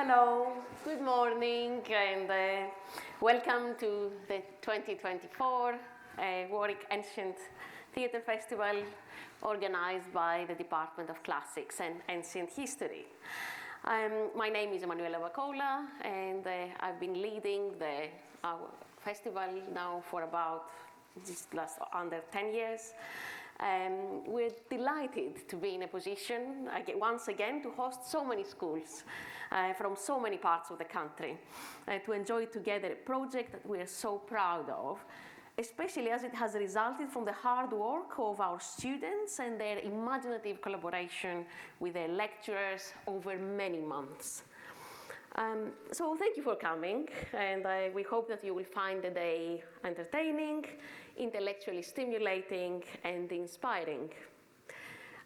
hello, good morning, and welcome to the 2024 Warwick Ancient Theatre Festival, organized by the Department of Classics and Ancient History. My name is Emmanuela Bakola, and I've been leading our festival now for about just under 10 years. We're delighted to be in a position, once again, to host so many schools from so many parts of the country, to enjoy together a project that we are so proud of, especially as it has resulted from the hard work of our students and their imaginative collaboration with their lecturers over many months. So thank you for coming, and we hope that you will find the day entertaining, intellectually stimulating, and inspiring.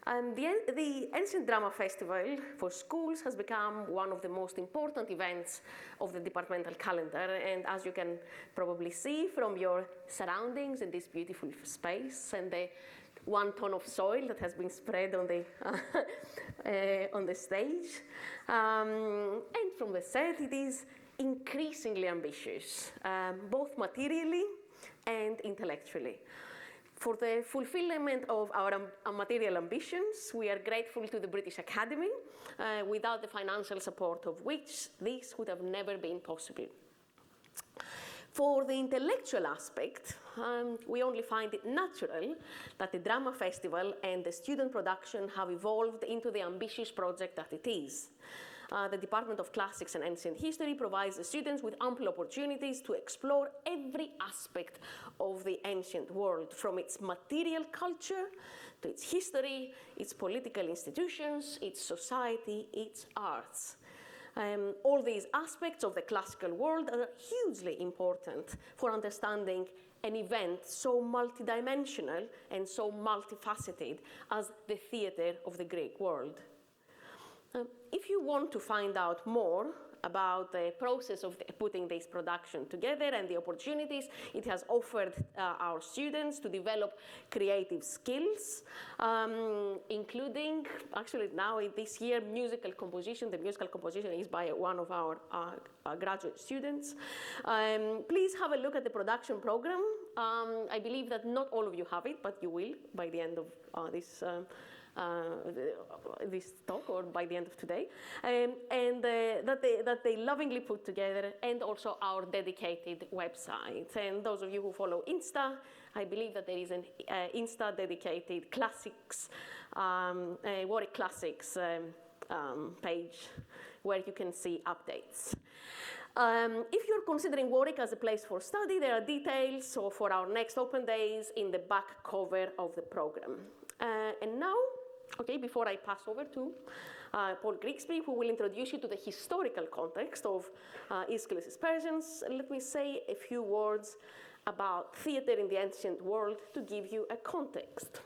The Ancient Drama Festival for schools has become one of the most important events of the departmental calendar, and as you can probably see from your surroundings in this beautiful space and the 1 ton of soil that has been spread on the stage, and from the set, it is increasingly ambitious, both materially and intellectually. For the fulfillment of our material ambitions, we are grateful to the British Academy, without the financial support of which this would have never been possible. For the intellectual aspect, we only find it natural that the Drama Festival and the student production have evolved into the ambitious project that it is. The Department of Classics and Ancient History provides the students with ample opportunities to explore every aspect of the ancient world, from its material culture to its history, its political institutions, its society, its arts. All these aspects of the classical world are hugely important for understanding an event so multidimensional and so multifaceted as the theatre of the Greek world. If you want to find out more about the process of putting this production together and the opportunities it has offered our students to develop creative skills, including, actually now this year, musical composition. The musical composition is by one of our graduate students. Please have a look at the production program. I believe that not all of you have it, but you will by the end of this talk, or by the end of today, that they lovingly put together, and also our dedicated website. And those of you who follow Insta, I believe that there is an Insta dedicated classics, Warwick Classics page where you can see updates. If you're considering Warwick as a place for study, there are details for our next open days in the back cover of the program. And now, before I pass over to Paul Grigsby, who will introduce you to the historical context of Aeschylus' Persians, let me say a few words about theatre in the ancient world to give you a context.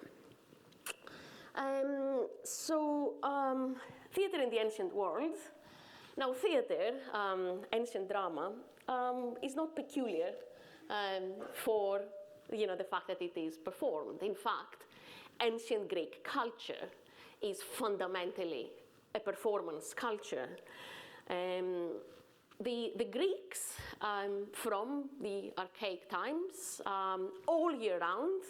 Theatre in the ancient world. Now, theatre, ancient drama, is not peculiar for the fact that it is performed. In fact, ancient Greek culture is fundamentally a performance culture. The Greeks, from the archaic times, all year round,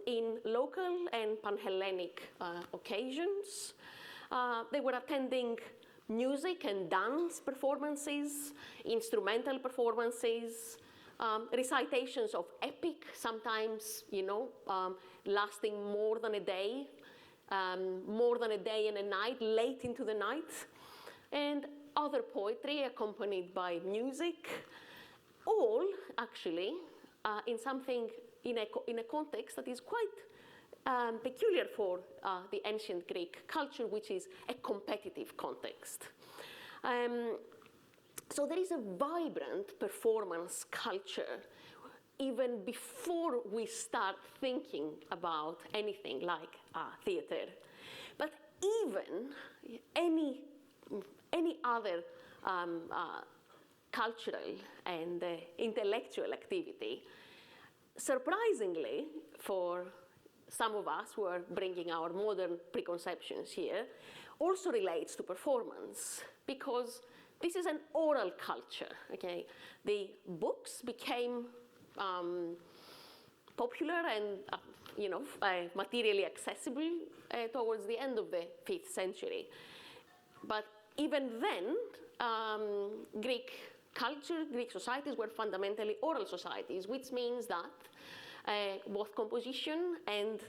in local and pan-Hellenic occasions, they were attending music and dance performances, instrumental performances, recitations of epic, sometimes, lasting more than a day and a night, late into the night, and other poetry accompanied by music, all actually in a context that is quite peculiar for the ancient Greek culture, which is a competitive context. So there is a vibrant performance culture even before we start thinking about anything like theatre. But even any other cultural and intellectual activity, surprisingly, for some of us who are bringing our modern preconceptions here, also relates to performance, because this is an oral culture, okay? The books became popular and materially accessible towards the end of the 5th century. But even then, Greek culture, Greek societies were fundamentally oral societies, which means that both composition and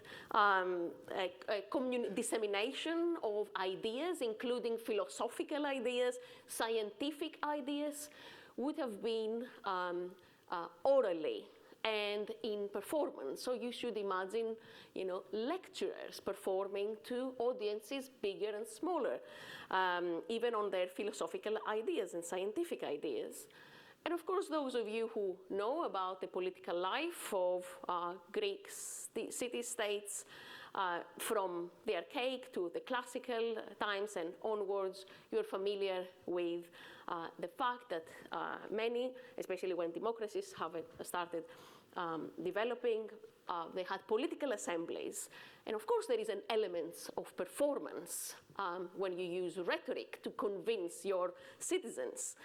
dissemination of ideas, including philosophical ideas, scientific ideas, would have been orally and in performance. So you should imagine, lecturers performing to audiences bigger and smaller, even on their philosophical ideas and scientific ideas. And of course, those of you who know about the political life of Greek city-states from the archaic to the classical times and onwards, you're familiar with the fact that many, especially when democracies have started developing, they had political assemblies. And of course, there is an element of performance when you use rhetoric to convince your citizens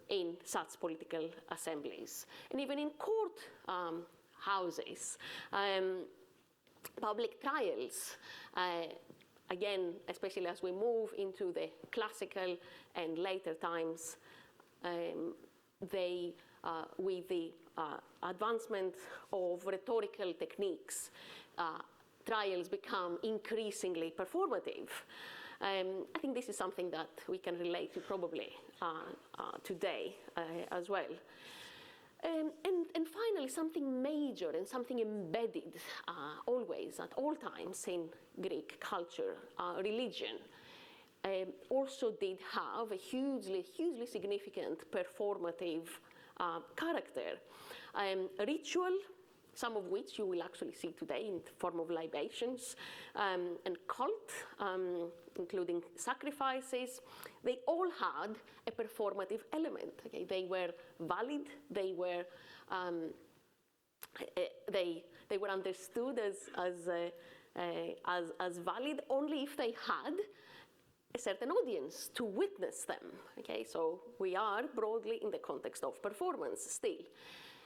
in such political assemblies. And even in court houses, public trials, again, especially as we move into the classical and later times, with the advancement of rhetorical techniques, trials become increasingly performative. I think this is something that we can relate to probably today as well. And finally, something major and something embedded always at all times in Greek culture, religion, also did have a hugely significant performative character. Ritual, some of which you will actually see today in the form of libations, and cult, including sacrifices, they all had a performative element. Okay? They were valid, they were understood as valid only if they had a certain audience to witness them. Okay, so we are broadly in the context of performance still.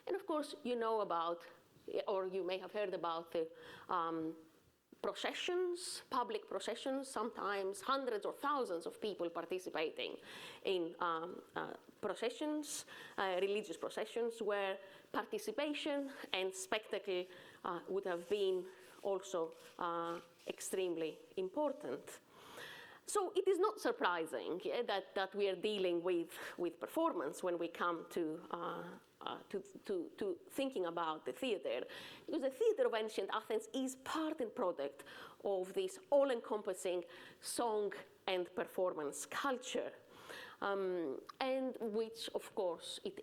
And of course, you know about, or you may have heard about the processions, public processions, sometimes hundreds or thousands of people participating in processions, religious processions, where participation and spectacle would have been also extremely important. So it is not surprising that we are dealing with performance when we come to thinking about the theater, because the theater of ancient Athens is part and product of this all-encompassing song and performance culture, and which, of course, it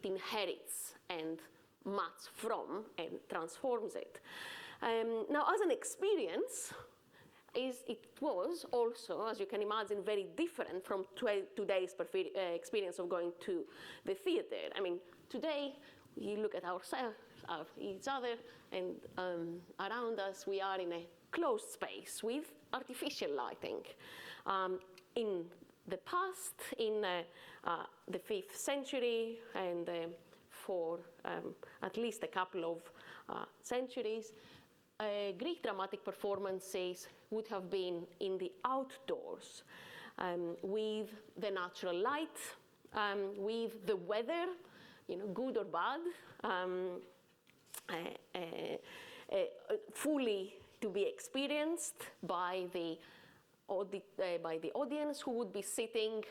inherits and much from and transforms it. Now, as an experience, it was also, as you can imagine, very different from today's experience of going to the theater. I mean, today we look at ourselves, each other, and around us we are in a closed space with artificial lighting. In the past, in the 5th century, and for at least a couple of centuries, Greek dramatic performances would have been in the outdoors, with the natural light, with the weather, good or bad, fully to be experienced by the audience, who would be sitting,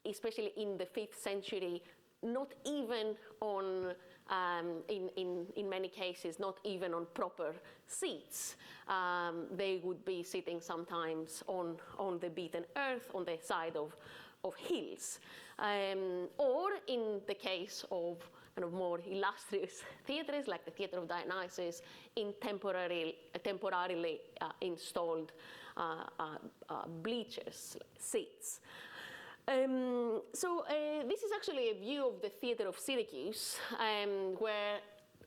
especially in the 5th century, not even on, in many cases, not even on proper seats. They would be sitting sometimes on the beaten earth, on the side of hills. Or in the case of kind of more illustrious theatres, like the Theatre of Dionysus, in temporarily installed bleachers, seats. So this is actually a view of the Theatre of Syracuse, where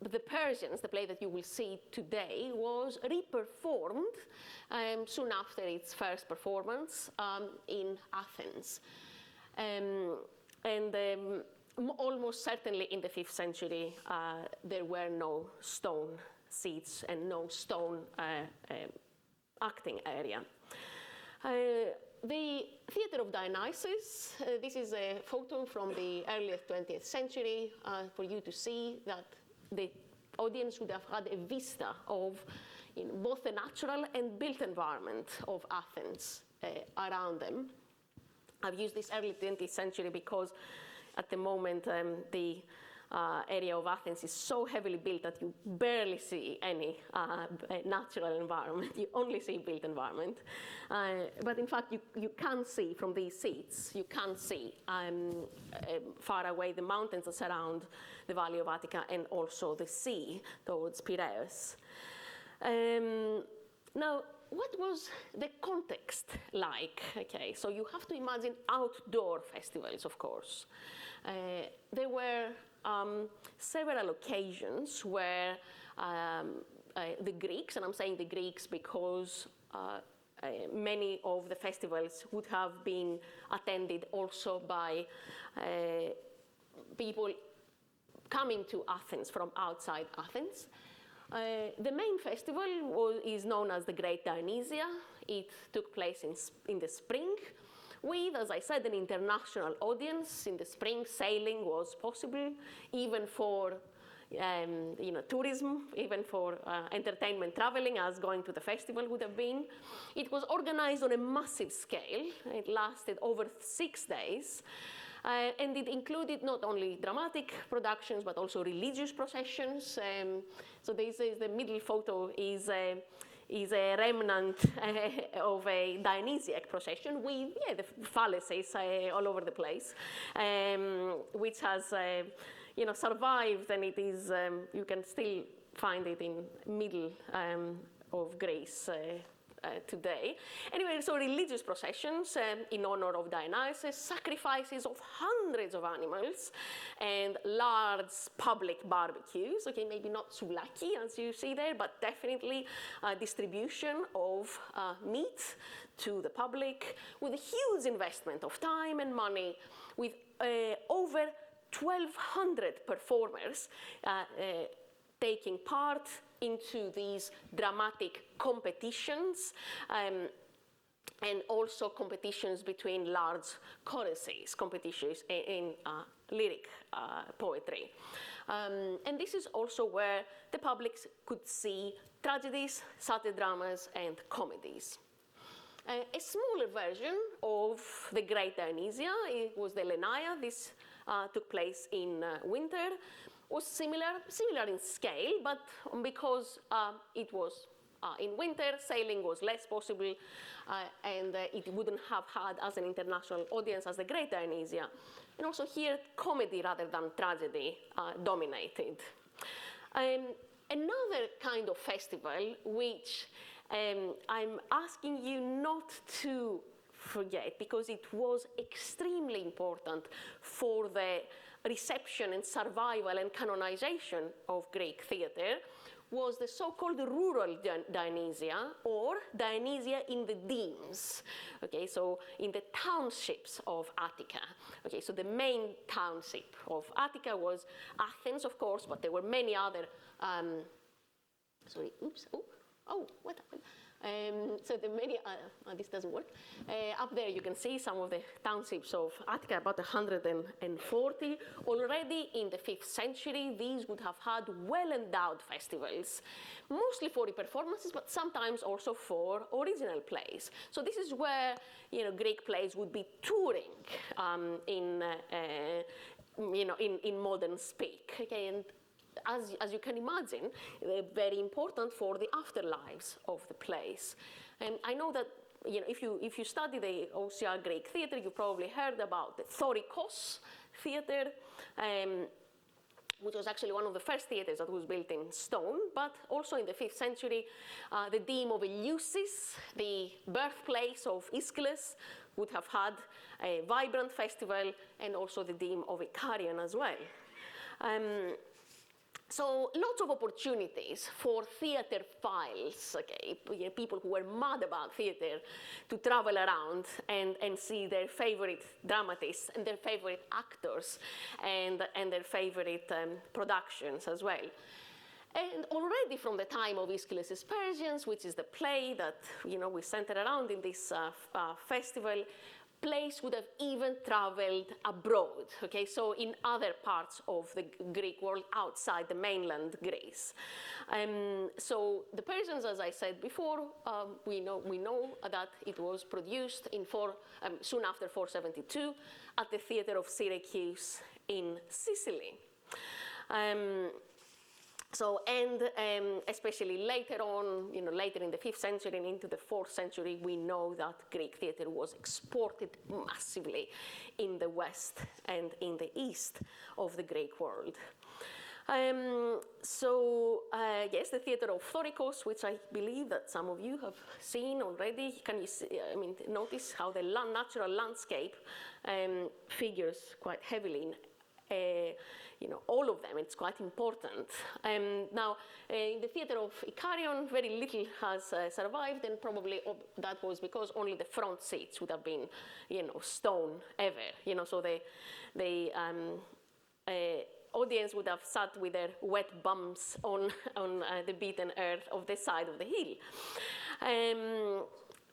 the Persians, the play that you will see today, was reperformed soon after its first performance in Athens. Almost certainly in the 5th century, there were no stone seats and no stone acting area. The Theatre of Dionysus, this is a photo from the early 20th century for you to see that the audience would have had a vista of both the natural and built environment of Athens around them. I've used this early 20th century because at the moment the area of Athens is so heavily built that you barely see any natural environment. You only see built environment. But in fact, you can see from these seats, you can see far away the mountains that surround the Valley of Attica and also the sea towards Piraeus. Now, what was the context like? Okay, so you have to imagine outdoor festivals, of course. There were several occasions where the Greeks, and I'm saying the Greeks because many of the festivals would have been attended also by people coming to Athens from outside Athens. The main festival is known as the Great Dionysia. It took place in the spring with, as I said, an international audience. In the spring, sailing was possible, even for tourism, even for entertainment traveling, as going to the festival would have been. It was organized on a massive scale. It lasted over 6 days. And it included not only dramatic productions, but also religious processions. So this is the middle photo is a remnant of a Dionysiac procession with the phalluses all over the place, which has survived, and it is you can still find it in middle of Greece today. Anyway, so religious processions in honor of Dionysus, sacrifices of hundreds of animals, and large public barbecues. Okay, maybe not souvlaki as you see there, but definitely distribution of meat to the public with a huge investment of time and money, with over 1,200 performers taking part into these dramatic competitions, and also competitions between large choruses, competitions in lyric poetry. And this is also where the public could see tragedies, satyr dramas, and comedies. A smaller version of the Great Dionysia, it was the Lenaia. This took place in winter. Was similar in scale, but because it was in winter, sailing was less possible, and it wouldn't have had as an international audience as the Great Dionysia. And also here, comedy rather than tragedy dominated. Another kind of festival which I'm asking you not to forget, because it was extremely important for the reception and survival and canonization of Greek theatre, was the so-called rural Dionysia, or Dionysia in the demes. Okay, so in the townships of Attica. Okay, so the main township of Attica was Athens, of course, but there were many other. What happened? So the many, this doesn't work. Up there you can see some of the townships of Attica, about 140. Already in the 5th century, these would have had well-endowed festivals, mostly for the performances, but sometimes also for original plays. So this is where Greek plays would be touring in modern speak. Okay, and as you can imagine, they're very important for the afterlives of the plays. And I know that if you study the OCR Greek theatre, you probably heard about the Thorikos theatre, which was actually one of the first theatres that was built in stone, but also in the 5th century, the deme of Eleusis, the birthplace of Aeschylus, would have had a vibrant festival, and also the deme of Icarion as well. So lots of opportunities for theater files, okay, people who were mad about theater, to travel around and see their favorite dramatists and their favorite actors and their favorite productions as well. And already from the time of Aeschylus' Persians, which is the play that we center around in this festival, plays would have even traveled abroad, okay, so in other parts of the Greek world outside the mainland Greece. So the Persians, as I said before, we know that it was produced soon after 472 at the theater of Syracuse in Sicily. Especially later on, later in the 5th century and into the 4th century, we know that Greek theater was exported massively in the west and in the east of the Greek world. Yes, the theater of Thorikos, which I believe that some of you have seen already. Can you see, notice how the natural landscape figures quite heavily in all of them. It's quite important. Now, in the theater of Ikarion, very little has survived, and probably that was because only the front seats would have been, stone ever. So the audience would have sat with their wet bums on the beaten earth of the side of the hill.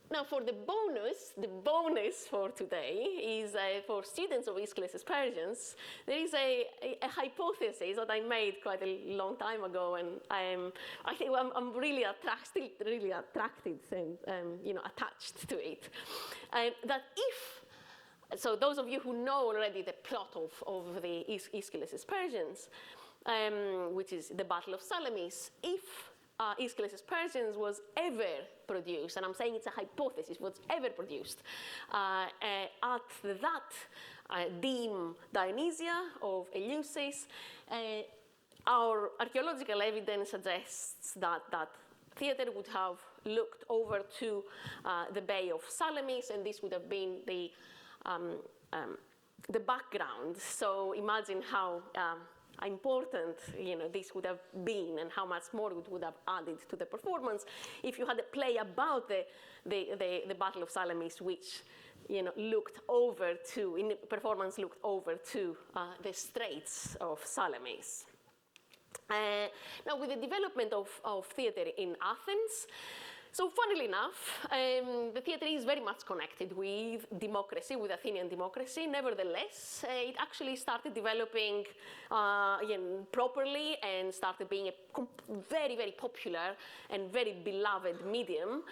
Now, for the bonus for today is for students of Aeschylus' Persians, there is a hypothesis that I made quite a long time ago, and I think I'm really attracted and attached to it. That so those of you who know already the plot of the Aeschylus' Persians, which is the Battle of Salamis, if Aeschylus' Persians was ever produced, and I'm saying it's a hypothesis, was ever produced at that deme Dionysia of Eleusis, our archaeological evidence suggests that theater would have looked over to the Bay of Salamis, and this would have been the background. So imagine how important this would have been, and how much more it would have added to the performance if you had a play about the Battle of Salamis, which looked over to the Straits of Salamis. Now, with the development of theater in Athens, so funnily enough, the theater is very much connected with democracy, with Athenian democracy. Nevertheless, it actually started developing properly and started being a very, very popular and very beloved medium,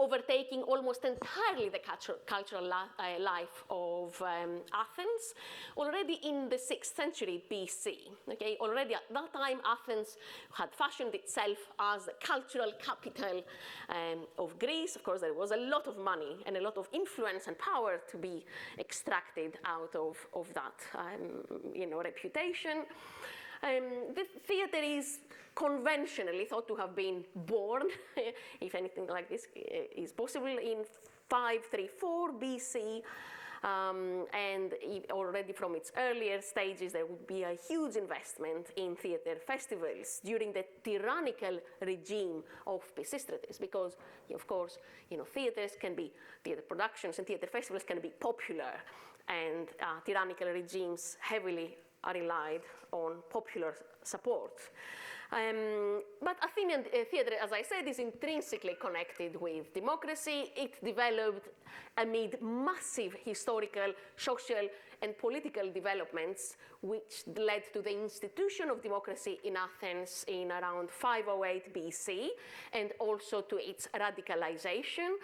overtaking almost entirely the cultural life of Athens already in the 6th century BC. Okay? Already at that time, Athens had fashioned itself as the cultural capital of Greece. Of course, there was a lot of money and a lot of influence and power to be extracted out of that reputation. The theater is conventionally thought to have been born, if anything like this is possible, in 534 BC. And already from its earlier stages, there would be a huge investment in theater festivals during the tyrannical regime of Pisistratus, because, of course, theater productions and theater festivals can be popular, and tyrannical regimes heavily relied on popular support. But Athenian theater, as I said, is intrinsically connected with democracy. It developed amid massive historical, social, and political developments, which led to the institution of democracy in Athens in around 508 BC, and also to its radicalization,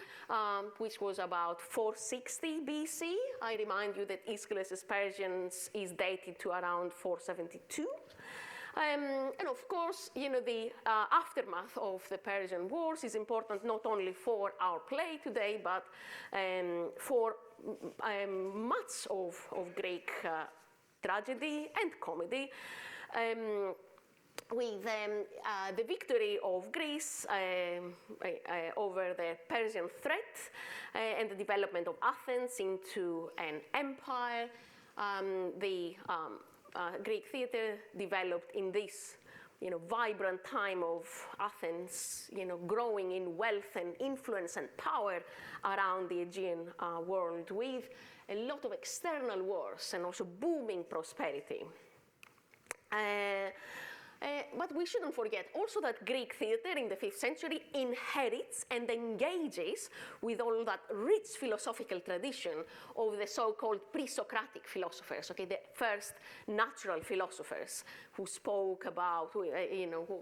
which was about 460 BC. I remind you that Aeschylus' Persians is dated to around 472. And of course, the aftermath of the Persian Wars is important not only for our play today, but for much of Greek tragedy and comedy. With the victory of Greece over the Persian threat and the development of Athens into an empire, the Greek theater developed in this vibrant time of Athens, growing in wealth and influence and power around the Aegean world, with a lot of external wars and also booming prosperity. But we shouldn't forget also that Greek theatre in the 5th century inherits and engages with all that rich philosophical tradition of the so-called pre-Socratic philosophers, the first natural philosophers who spoke about, who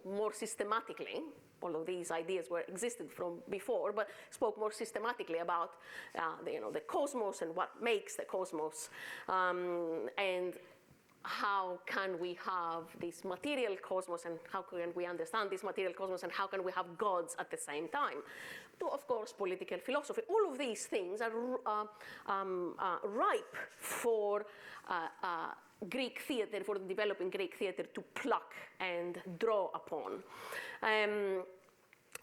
more systematically, all of these ideas existed from before, but spoke more systematically about the cosmos and what makes the cosmos, and how can we have this material cosmos, and how can we understand this material cosmos, and how can we have gods at the same time? To, of course, political philosophy. All of these things are ripe for Greek theatre, for developing Greek theatre to pluck and draw upon.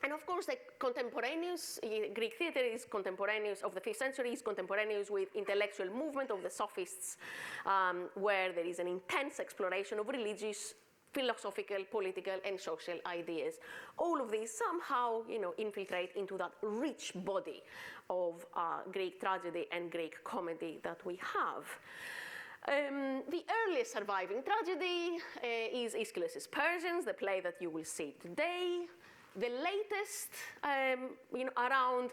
And of course, the contemporaneous, Greek theatre is contemporaneous of the 5th century, is contemporaneous with intellectual movement of the sophists, where there is an intense exploration of religious, philosophical, political, and social ideas. All of these somehow, infiltrate into that rich body of Greek tragedy and Greek comedy that we have. The earliest surviving tragedy is Aeschylus' Persians, the play that you will see today. The latest, around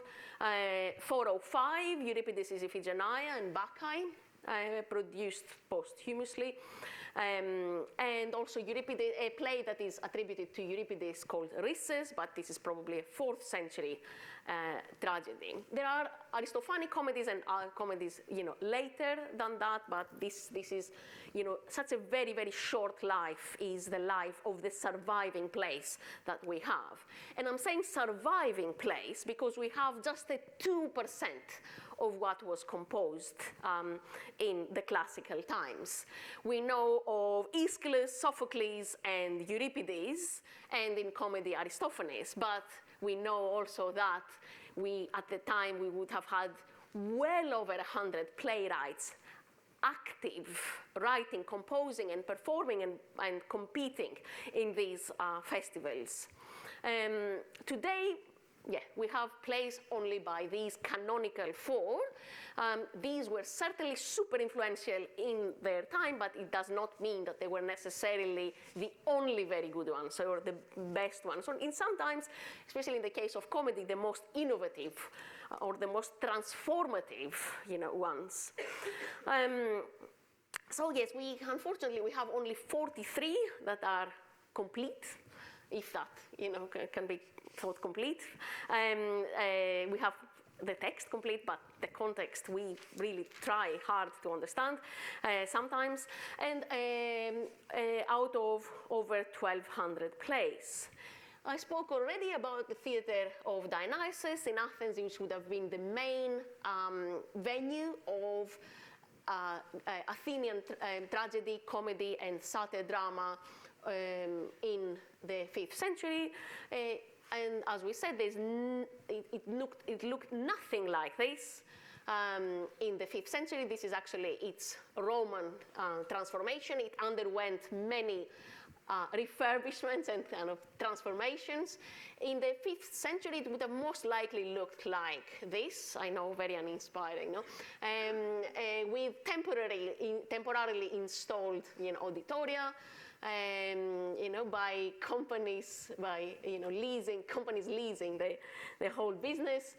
405, Euripides' Iphigenia and Bacchae, produced posthumously. And also Euripides, a play that is attributed to Euripides called Rhysses, but this is probably a 4th century tragedy. There are Aristophanic comedies and comedies, later than that, but this is, such a very, very short life is the life of the surviving plays that we have. And I'm saying surviving plays because we have just a 2% of what was composed in the classical times. We know of Aeschylus, Sophocles, and Euripides, and in comedy Aristophanes, but we know also that at the time, we would have had well over 100 playwrights active, writing, composing, and performing and competing in these festivals. Today, we have plays only by these canonical 4. These were certainly super influential in their time, but it does not mean that they were necessarily the only very good ones or the best ones. So in sometimes, especially in the case of comedy, the most innovative or the most transformative, ones. So yes, unfortunately we have only 43 that are complete, if that can be thought complete. We have the text complete, but the context we really try hard to understand sometimes, and out of over 1,200 plays. I spoke already about the theatre of Dionysus in Athens, which would have been the main venue of Athenian tragedy, comedy, and satyr drama in the 5th century. And as we said, it looked nothing like this in the 5th century. This is actually its Roman transformation. It underwent many refurbishments and kind of transformations. In the 5th century, it would have most likely looked like this. I know, very uninspiring, no? With temporarily installed auditoria, by companies, companies leasing the whole business.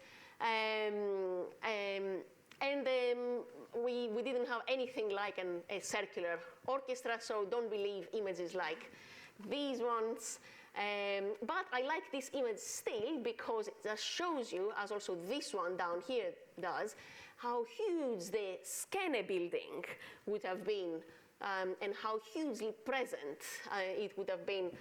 We didn't have anything like a circular orchestra, so don't believe images like these ones. But I like this image still because it just shows you, as also this one down here does, how huge the Skene building would have been, and how hugely present it would have been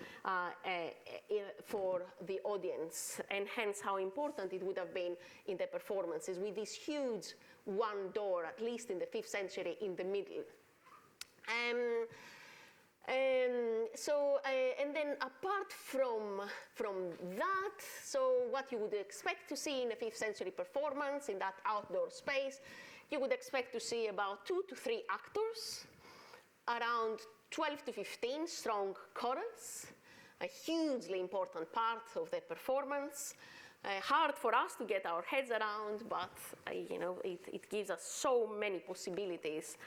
for the audience, and hence how important it would have been in the performances, with this huge one door, at least in the 5th century, in the middle. And then apart from that, so what you would expect to see in a 5th century performance in that outdoor space, you would expect to see about 2 to 3 actors, around 12 to 15 strong chorals, a hugely important part of the performance. Hard for us to get our heads around, but it gives us so many possibilities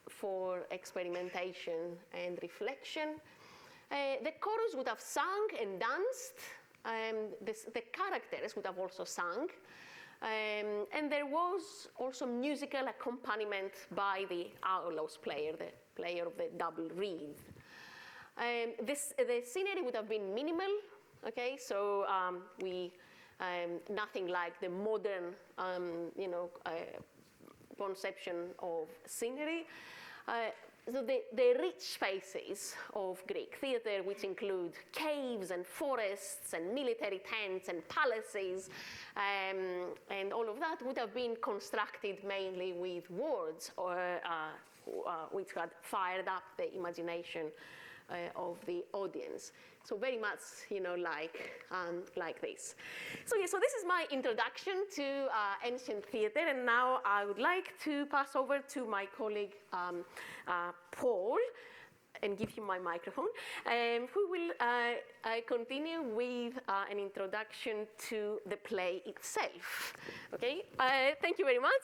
for experimentation and reflection. The chorus would have sung and danced. The characters would have also sung. And there was also musical accompaniment by the aulos player, the player of the double reed. The scenery would have been minimal, okay? So nothing like the modern, conception of scenery. So the rich spaces of Greek theatre, which include caves and forests and military tents and palaces, and all of that would have been constructed mainly with words, which had fired up the imagination of the audience. So very much, like this. So this is my introduction to ancient theatre, and now I would like to pass over to my colleague Paul, and give him my microphone, who will continue with an introduction to the play itself. Okay, thank you very much.